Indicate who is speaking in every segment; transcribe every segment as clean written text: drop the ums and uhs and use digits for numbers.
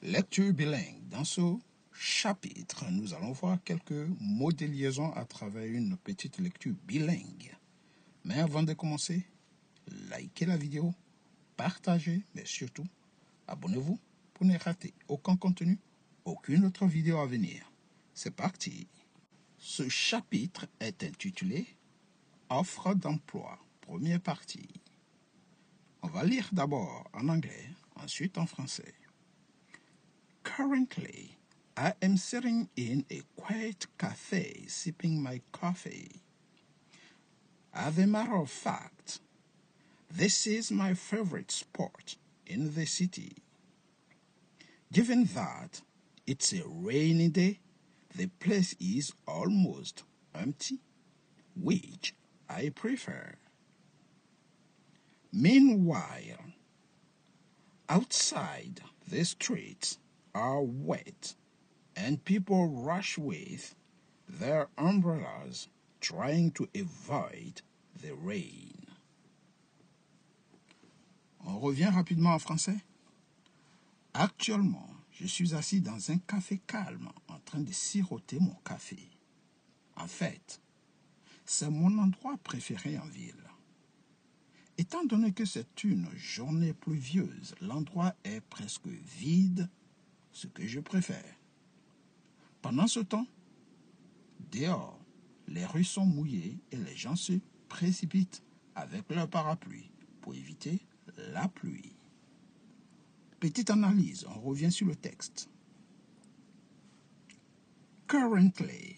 Speaker 1: Lecture bilingue. Dans ce chapitre, nous allons voir quelques mots de liaison à travers une petite lecture bilingue. Mais avant de commencer, likez la vidéo, partagez, mais surtout, abonnez-vous pour ne rater aucun contenu, aucune autre vidéo à venir. C'est parti. Ce chapitre est intitulé « Offre d'emploi », première partie. On va lire d'abord en anglais, ensuite en français. Currently, I am sitting in a quiet cafe sipping my coffee. As a matter of fact, this is my favorite spot in the city. Given that it's a rainy day, the place is almost empty, which I prefer. Meanwhile, outside the streets are wet and people rush with their umbrellas trying to avoid the rain. On revient rapidement en français. Actuellement, je suis assis dans un café calme en train de siroter mon café. En fait, c'est mon endroit préféré en ville. Étant donné que c'est une journée pluvieuse, l'endroit est presque vide, ce que je préfère. Pendant ce temps, dehors, les rues sont mouillées et les gens se précipitent avec leur parapluie pour éviter la pluie. Petite analyse, on revient sur le texte. Currently.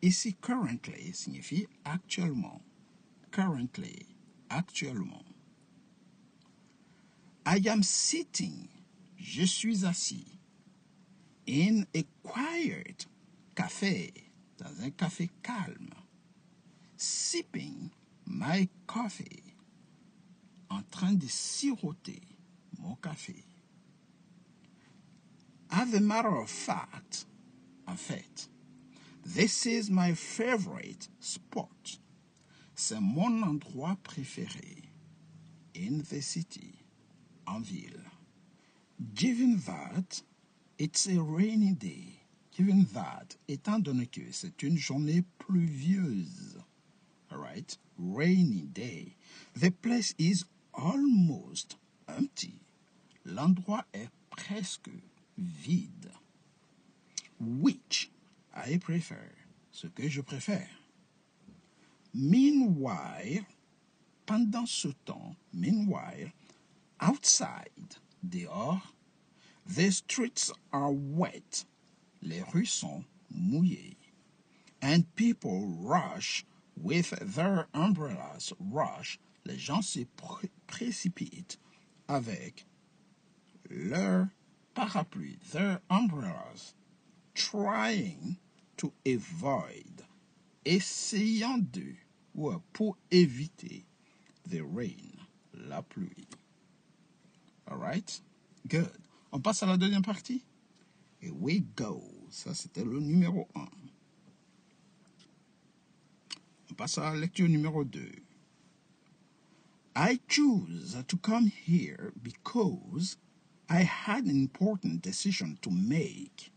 Speaker 1: Ici, currently signifie actuellement. Currently, actuellement. I am sitting, je suis assis. In a quiet café, dans un café calme. Sipping my coffee, en train de siroter mon café. As a matter of fact, en fait, this is my favorite spot. C'est mon endroit préféré. In the city, en ville. Given that it's a rainy day. Given that, étant donné que c'est une journée pluvieuse. Alright, rainy day. The place is almost empty. L'endroit est presque vide. Which I prefer. Ce que je préfère. Meanwhile, pendant ce temps, meanwhile, outside, dehors, the streets are wet. Les rues sont mouillées. And people rush with their umbrellas. Rush, les gens se précipitent avec leur parapluie, their umbrellas, trying to avoid, essayant de, ou pour éviter, the rain, la pluie. Alright? Good. On passe à la deuxième partie. Here we go. Ça, c'était le numéro 1. On passe à la lecture numéro 2. I choose to come here because I had an important decision to make.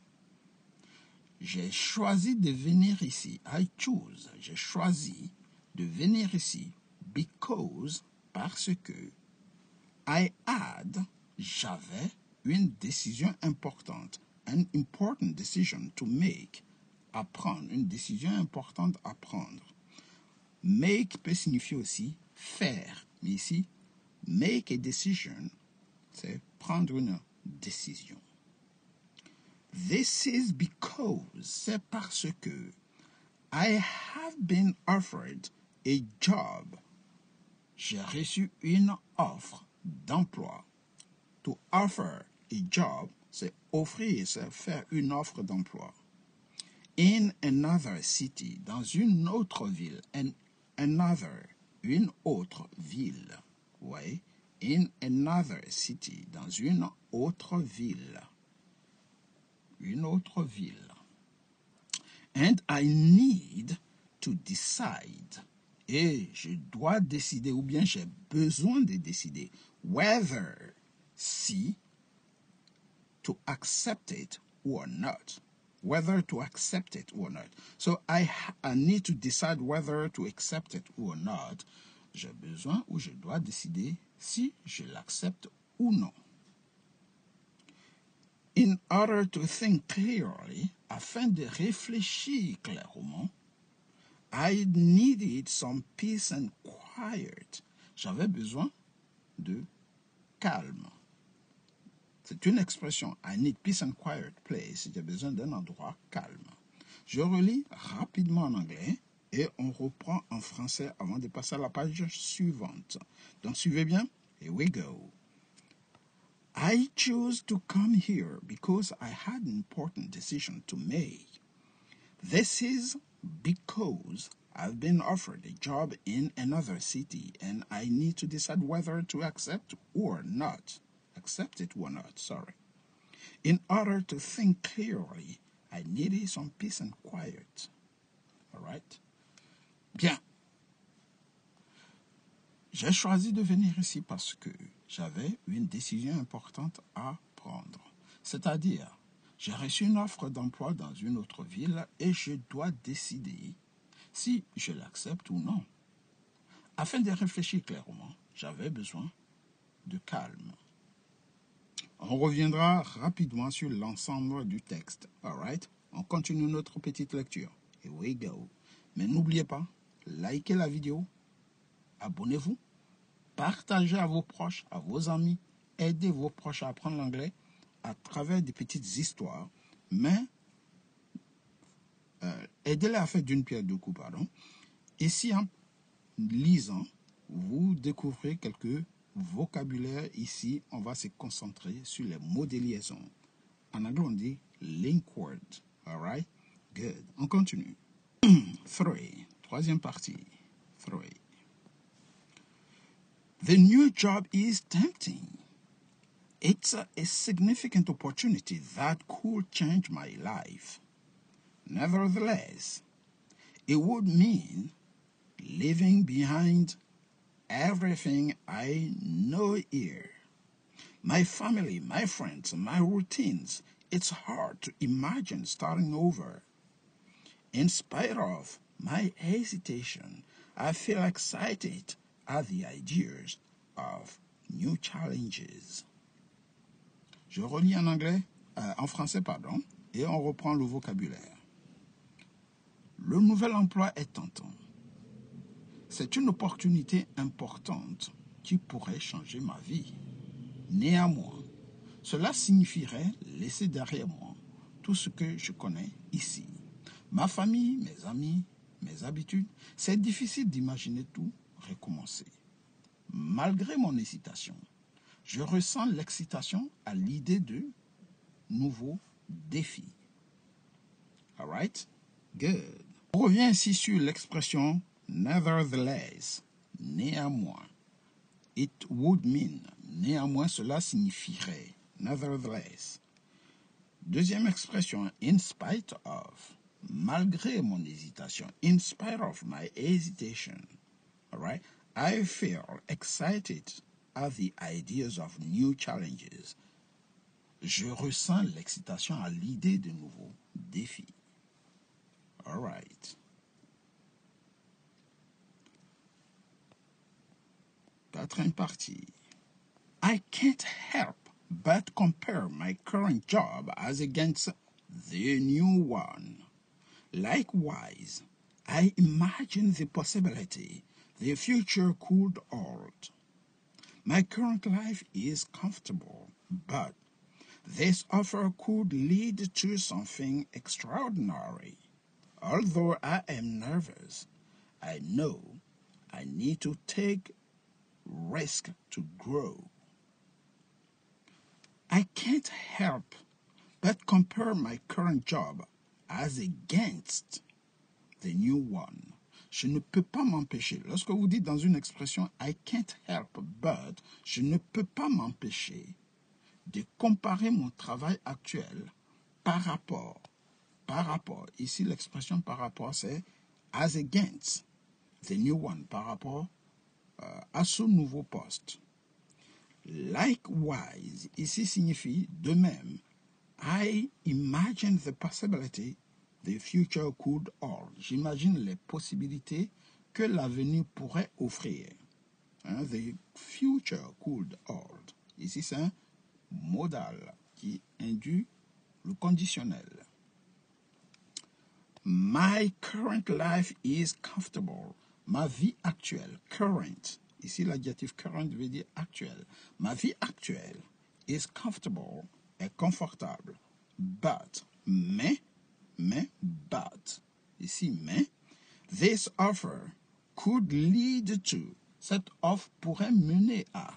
Speaker 1: J'ai choisi de venir ici. I choose. J'ai choisi de venir ici because, parce que I had, j'avais une décision importante. An important decision to make. À prendre. Une décision importante à prendre. Make peut signifier aussi faire. Mais ici, make a decision, c'est prendre une décision. This is because, c'est parce que I have been offered a job. J'ai reçu une offre d'emploi. To offer a job, c'est offrir, c'est faire une offre d'emploi. In another city, dans une autre ville. Another, une autre ville. Ouais. In another city, dans une autre ville. Une autre ville. And I need to decide. Et je dois décider, ou bien j'ai besoin de décider. Whether, si to accept it or not. Whether to accept it or not. So I need to decide whether to accept it or not. J'ai besoin ou je dois décider si je l'accepte ou non. In order to think clearly, afin de réfléchir clairement, I needed some peace and quiet. J'avais besoin de calme. C'est une expression. I need peace and quiet place. J'ai besoin d'un endroit calme. Je relis rapidement en anglais et on reprend en français avant de passer à la page suivante. Donc, suivez bien. Here we go. I chose to come here because I had an important decision to make. This is because I've been offered a job in another city and I need to decide whether to accept or not. Accept it or not, sorry. In order to think clearly, I needed some peace and quiet. All right? Bien. J'ai choisi de venir ici parce que j'avais une décision importante à prendre. C'est-à-dire, j'ai reçu une offre d'emploi dans une autre ville et je dois décider si je l'accepte ou non. Afin de réfléchir clairement, j'avais besoin de calme. On reviendra rapidement sur l'ensemble du texte. All right? On continue notre petite lecture. Here we go. Mais n'oubliez pas, likez la vidéo, abonnez-vous, partagez à vos proches, à vos amis, aidez vos proches à apprendre l'anglais à travers des petites histoires, mais aidez-les à faire d'une pierre deux coups, pardon. Ici, en lisant, vous découvrez quelques vocabulaires. Ici, on va se concentrer sur les mots de liaison. En anglais, on dit link word. All right? Good. On continue. 3. Troisième partie. 3. The new job is tempting. It's a significant opportunity that could change my life. Nevertheless, it would mean leaving behind everything I know here. My family, my friends, my routines. It's hard to imagine starting over. In spite of my hesitation, I feel excited at the ideas of new challenges. Je relis en anglais, en français, pardon, et on reprend le vocabulaire. Le nouvel emploi est tentant. C'est une opportunité importante qui pourrait changer ma vie. Néanmoins, cela signifierait laisser derrière moi tout ce que je connais ici. Ma famille, mes amis, mes habitudes, c'est difficile d'imaginer tout recommencer. Malgré mon hésitation, je ressens l'excitation à l'idée de nouveaux défis. All right? Good. On revient ici sur l'expression nevertheless, néanmoins. It would mean, néanmoins cela signifierait, nevertheless. Deuxième expression, in spite of, malgré mon hésitation, in spite of my hesitation. All right? I feel excited at the ideas of new challenges. Je ressens l'excitation à l'idée de nouveaux défis. All right. Quatrième partie. I can't help but compare my current job as against the new one. Likewise, I imagine the possibility the future could hold. My current life is comfortable, but this offer could lead to something extraordinary. Although I am nervous, I know I need to take risk to grow. I can't help but compare my current job as against the new one. Je ne peux pas m'empêcher. Lorsque vous dites dans une expression I can't help but, je ne peux pas m'empêcher de comparer mon travail actuel par rapport. Ici l'expression par rapport c'est as against the new one, par rapport à ce nouveau poste. Likewise, ici signifie de même. I imagine the possibility the future could hold. J'imagine les possibilités que l'avenir pourrait offrir. The future could hold. Ici, c'est un modal qui induit le conditionnel. My current life is comfortable. Ma vie actuelle, current. Ici, l'adjectif current veut dire actuel. Ma vie actuelle is comfortable, est confortable. But, but. Ici, mais. This offer could lead to. Cette offre pourrait mener à.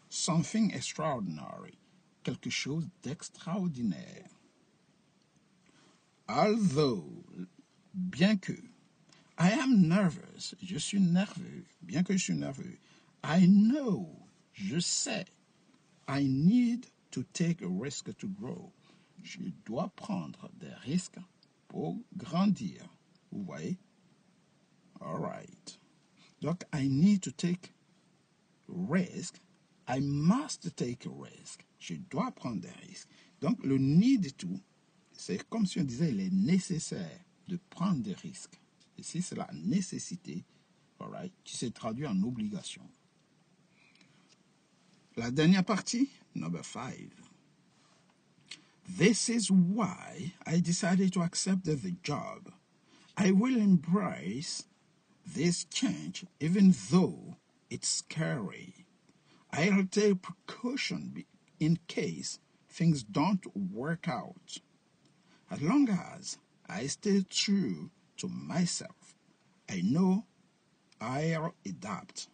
Speaker 1: Something extraordinary. Quelque chose d'extraordinaire. Although, bien que, I am nervous, je suis nerveux, bien que je suis nerveux. I know, je sais. I need to take a risk to grow. Je dois prendre des risques pour grandir. Vous voyez? All right. Donc, I need to take risk. I must take a risk. Je dois prendre des risques. Donc, le need to, c'est comme si on disait il est nécessaire de prendre des risques. Ici, c'est la nécessité, all right, qui se traduit en obligation. La dernière partie, number 5. This is why I decided to accept the job. I will embrace this change even though it's scary. I'll take precaution in case things don't work out. As long as I stay true to myself, I know I'll adapt.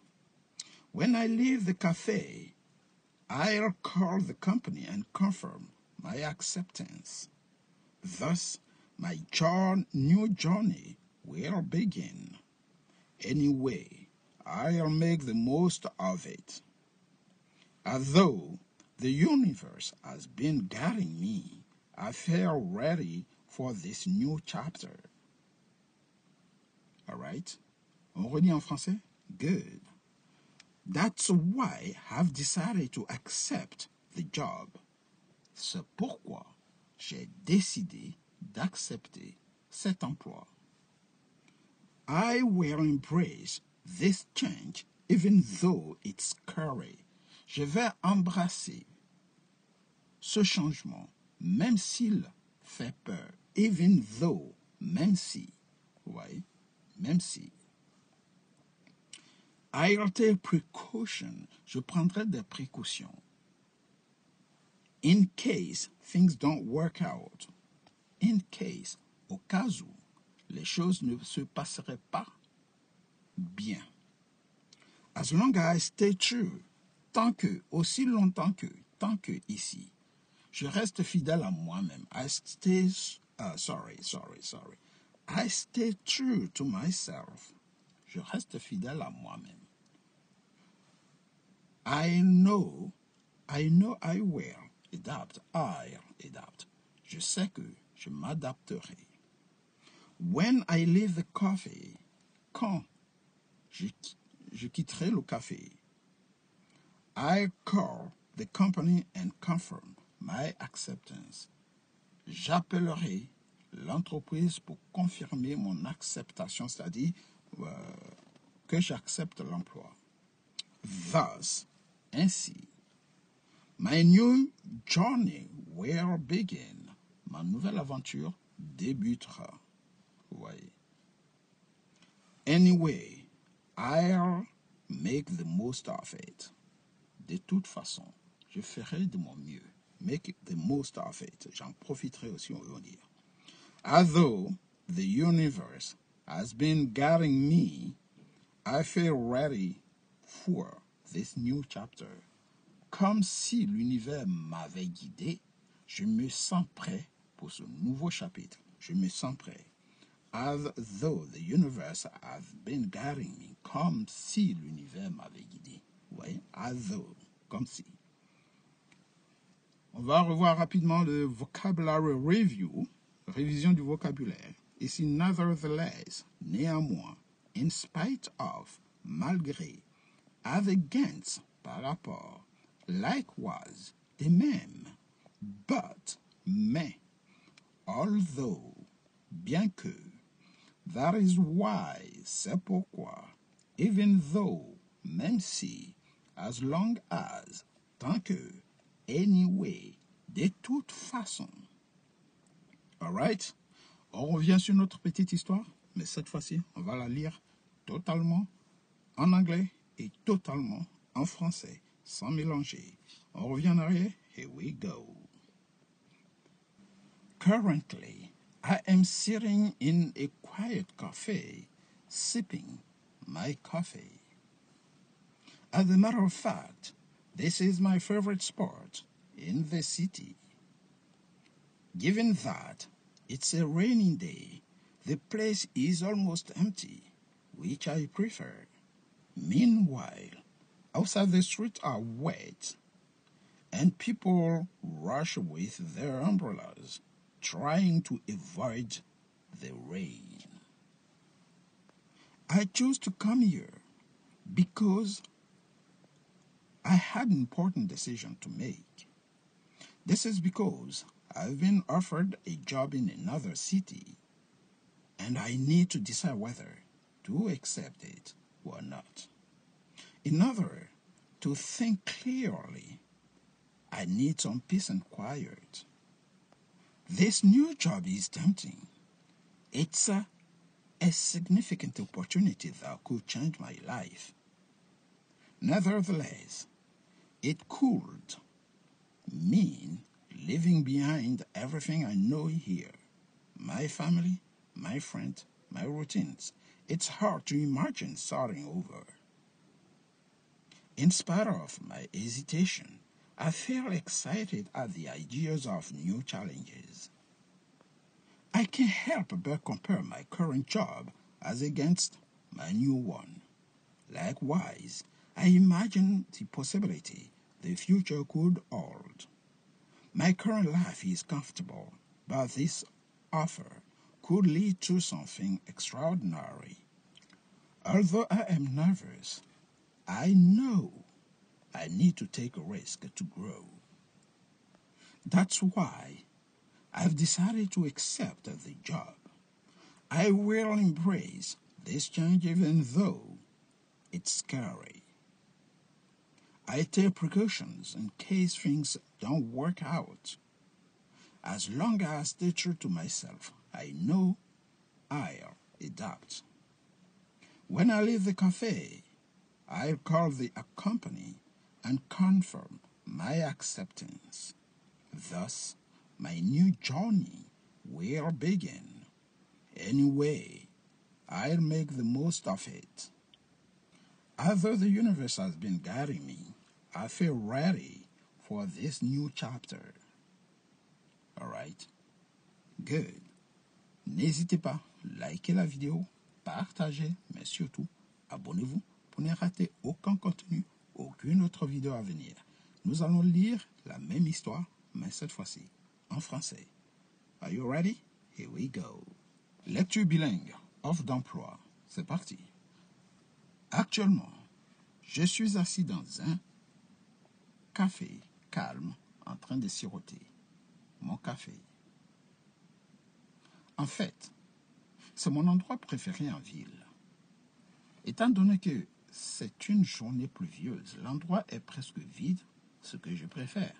Speaker 1: When I leave the cafe, I'll call the company and confirm my acceptance. Thus, my new journey will begin. Anyway, I'll make the most of it. Although the universe has been guiding me, I feel ready for this new chapter. All right? On redit en français? Good. That's why I've decided to accept the job. C'est pourquoi j'ai décidé d'accepter cet emploi. I will embrace this change even though it's scary. Je vais embrasser ce changement, même s'il fait peur. Even though, même si. Ouais, même si. I'll take precaution. Je prendrai des précautions. In case things don't work out. In case, au cas où, les choses ne se passeraient pas bien. As long as I stay true. Tant que, aussi longtemps que, tant que ici. Je reste fidèle à moi-même. I stay true to myself. Je reste fidèle à moi-même. I know I will adapt. I'll adapt. Je sais que je m'adapterai. When I leave the coffee, quand je quitterai le café, I call the company and confirm my acceptance. J'appellerai l'entreprise pour confirmer mon acceptation, c'est-à-dire que j'accepte l'emploi. Thus, ainsi, my new journey will begin. Ma nouvelle aventure débutera. Vous voyez. Anyway, I'll make the most of it. De toute façon, je ferai de mon mieux. Make the most of it. J'en profiterai aussi, on va dire. Although the universe has been guiding me, I feel ready for this new chapter. Comme si l'univers m'avait guidé, je me sens prêt pour ce nouveau chapitre. Je me sens prêt. As though the universe has been guiding me. Comme si l'univers m'avait guidé. Oui, as though. Comme si. On va revoir rapidement le vocabulary review, révision du vocabulaire. Ici, nevertheless, néanmoins, in spite of, malgré, as against, par rapport, likewise, de même, but, mais, although, bien que, that is why, c'est pourquoi, even though, même si, as long as, tant que, anyway, de toute façon. Alright? On revient sur notre petite histoire, mais cette fois-ci, on va la lire totalement en anglais et totalement en français, sans mélanger. On revient en arrière. Here we go. Currently, I am sitting in a quiet cafe, sipping my coffee. As a matter of fact, this is my favorite spot in the city. Given that it's a rainy day, the place is almost empty, which I prefer. Meanwhile, outside the streets are wet, and people rush with their umbrellas, trying to avoid the rain. I chose to come here because I had an important decision to make. This is because I've been offered a job in another city, and I need to decide whether to accept it or not. In order to think clearly, I need some peace and quiet. This new job is tempting. It's a significant opportunity that could change my life. Nevertheless, it could mean leaving behind everything I know here. My family, my friends, my routines. It's hard to imagine starting over. In spite of my hesitation, I feel excited at the ideas of new challenges. I can't help but compare my current job as against my new one. Likewise, I imagine the possibility the future could hold. My current life is comfortable, but this offer could lead to something extraordinary. Although I am nervous, I know I need to take a risk to grow. That's why I've decided to accept the job. I will embrace this change even though it's scary. I take precautions in case things don't work out. As long as I stay true to myself, I know I'll adapt. When I leave the cafe, I'll call the company and confirm my acceptance. Thus, my new journey will begin. Anyway, I'll make the most of it. Although the universe has been guiding me, I feel ready for this new chapter. Alright? Good. N'hésitez pas, likez la vidéo, partagez, mais surtout, abonnez-vous pour ne rater aucun contenu, aucune autre vidéo à venir. Nous allons lire la même histoire, mais cette fois-ci en français. Are you ready? Here we go. Lecture bilingue, offre d'emploi. C'est parti. Actuellement, je suis assis dans un café calme en train de siroter mon café. En fait, c'est mon endroit préféré en ville. Étant donné que c'est une journée pluvieuse, l'endroit est presque vide, ce que je préfère.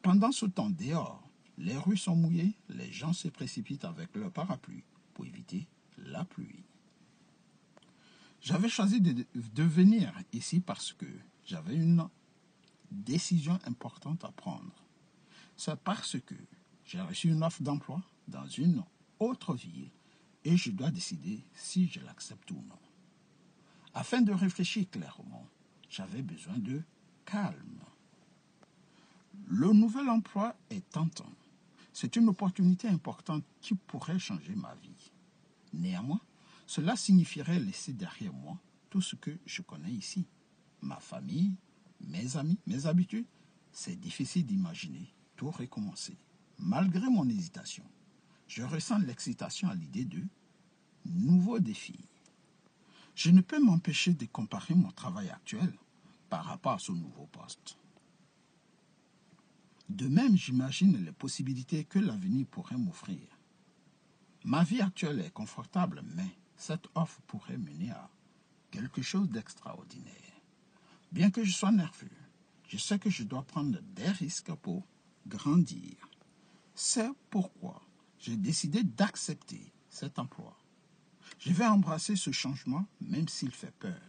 Speaker 1: Pendant ce temps dehors, les rues sont mouillées, les gens se précipitent avec leur parapluie pour éviter la pluie. J'avais choisi de venir ici parce que j'avais une décision importante à prendre. C'est parce que j'ai reçu une offre d'emploi dans une autre ville et je dois décider si je l'accepte ou non. Afin de réfléchir clairement, j'avais besoin de calme. Le nouvel emploi est tentant. C'est une opportunité importante qui pourrait changer ma vie. Néanmoins, cela signifierait laisser derrière moi tout ce que je connais ici. Ma famille, mes amis, mes habitudes. C'est difficile d'imaginer tout recommencer. Malgré mon hésitation, je ressens l'excitation à l'idée de nouveaux défis. Je ne peux m'empêcher de comparer mon travail actuel par rapport à ce nouveau poste. De même, j'imagine les possibilités que l'avenir pourrait m'offrir. Ma vie actuelle est confortable, mais cette offre pourrait mener à quelque chose d'extraordinaire. Bien que je sois nerveux, je sais que je dois prendre des risques pour grandir. C'est pourquoi j'ai décidé d'accepter cet emploi. Je vais embrasser ce changement même s'il fait peur.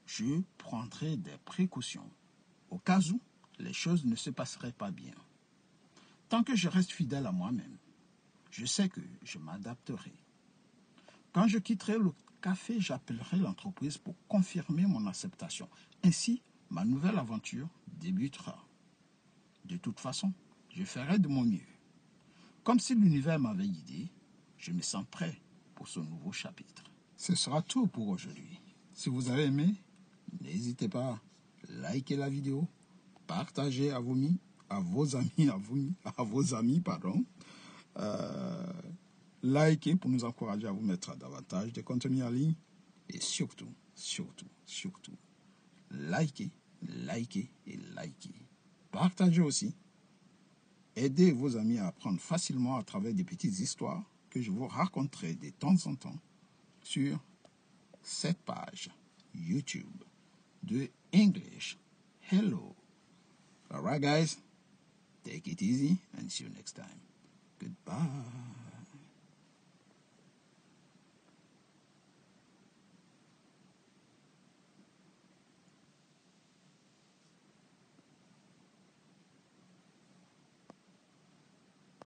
Speaker 1: Je prendrai des précautions au cas où les choses ne se passeraient pas bien. Tant que je reste fidèle à moi-même, je sais que je m'adapterai. Quand je quitterai le café, j'appellerai l'entreprise pour confirmer mon acceptation. Ainsi, ma nouvelle aventure débutera. De toute façon, je ferai de mon mieux. Comme si l'univers m'avait guidé, je me sens prêt pour ce nouveau chapitre. Ce sera tout pour aujourd'hui. Si vous avez aimé, n'hésitez pas à liker la vidéo, partager à vos amis, likez pour nous encourager à vous mettre davantage de contenu en ligne et surtout, likez. Partagez aussi. Aidez vos amis à apprendre facilement à travers des petites histoires que je vous raconterai de temps en temps sur cette page YouTube de English Hello. Alright guys, take it easy and see you next time. Goodbye.